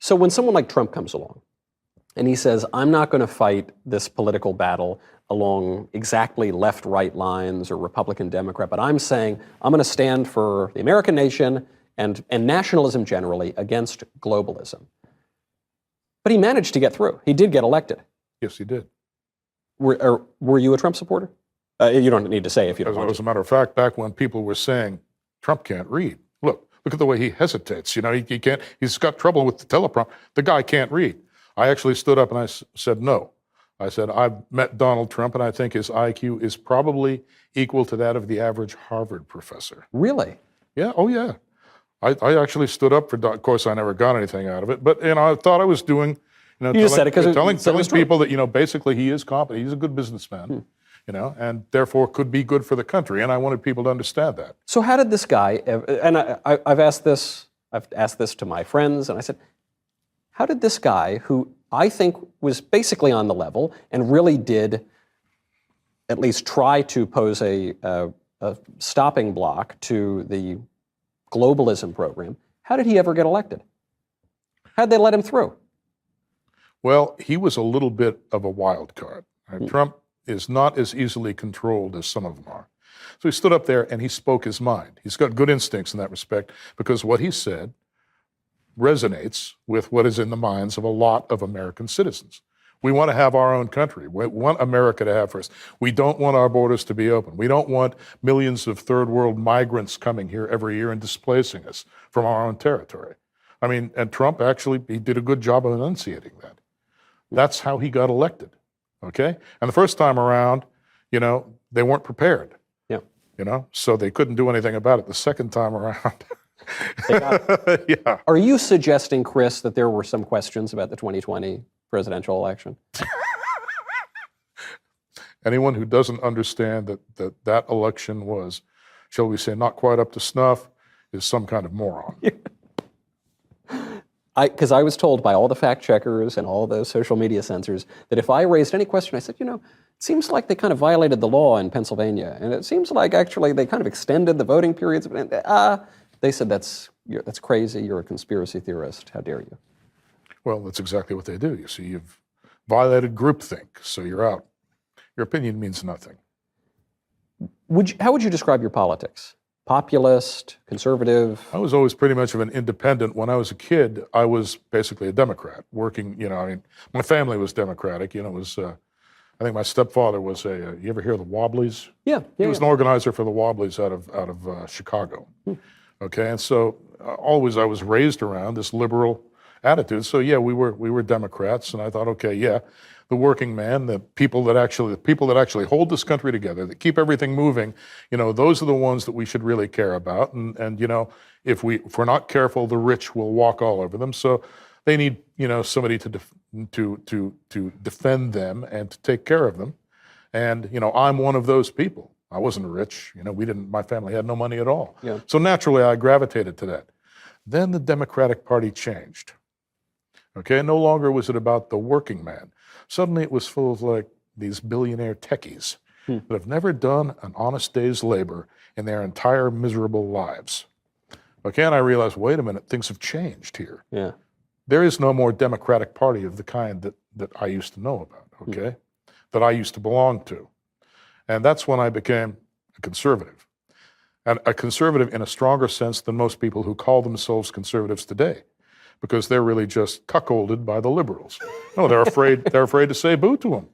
So when someone like Trump comes along and he says, I'm not going to fight this political battle along exactly left-right lines or Republican-Democrat, but I'm saying I'm going to stand for the American nation and nationalism generally against globalism. But he managed to get through. He did get elected. Yes, he did. Were you a Trump supporter? You don't need to say if you don't want to. As a matter of fact, back when people were saying Trump can't read, look at the way he hesitates. You know, he can't. He's got trouble with the teleprompter. The guy can't read. I actually stood up and I said no. I said I've met Donald Trump and I think his IQ is probably equal to that of the average Harvard professor. Really? Yeah. Oh yeah. I actually stood up for. Of course, I never got anything out of it, but I thought I was doing. You just said it because telling people that basically he is competent. He's a good businessman. And therefore could be good for the country. And I wanted people to understand that. So how did this guy, and I've asked this to my friends, and I said, how did this guy, who I think was basically on the level and really did at least try to pose a stopping block to the globalism program, how did he ever get elected? How did they let him through? Well, he was a little bit of a wild card. Trump is not as easily controlled as some of them are. So he stood up there and he spoke his mind. He's got good instincts in that respect because what he said resonates with what is in the minds of a lot of American citizens. We want to have our own country. We want America to have first. We don't want our borders to be open. We don't want millions of third world migrants coming here every year and displacing us from our own territory. I mean, and Trump actually, he did a good job of enunciating that. That's how he got elected. Okay? And the first time around, they weren't prepared. Yeah. So they couldn't do anything about it. The second time around. Yeah. Are you suggesting, Chris, that there were some questions about the 2020 presidential election? Anyone who doesn't understand that election was, shall we say, not quite up to snuff, is some kind of moron. Because I was told by all the fact checkers and all the social media censors that if I raised any question, I said, it seems like they kind of violated the law in Pennsylvania, and it seems like actually they kind of extended the voting periods. They said that's crazy. You're a conspiracy theorist. How dare you? Well, that's exactly what they do. You see, you've violated groupthink, so you're out. Your opinion means nothing. How would you describe your politics? Populist, conservative? I was always pretty much of an independent. When I was a kid, I was basically a Democrat, working, my family was Democratic. It was, I think my stepfather was you ever hear of the Wobblies? Yeah. He was an organizer for the Wobblies out of Chicago. Okay, and so always I was raised around this liberal attitude. So yeah, we were Democrats, and I thought, okay, yeah, the working man, the people that actually hold this country together, that keep everything moving, those are the ones that we should really care about. And if we're not careful, the rich will walk all over them. So they need somebody to defend them and to take care of them. And I'm one of those people. I wasn't rich. My family had no money at all. Yeah. So naturally, I gravitated to that. Then the Democratic Party changed. Okay, no longer was it about the working man. Suddenly it was full of these billionaire techies that have never done an honest day's labor in their entire miserable lives. Okay, and I realized, wait a minute, things have changed here. Yeah. There is no more Democratic Party of the kind that I used to know about, okay, that I used to belong to. And that's when I became a conservative. And a conservative in a stronger sense than most people who call themselves conservatives today, because they're really just cuckolded by the liberals. No, they're afraid to say boo to them.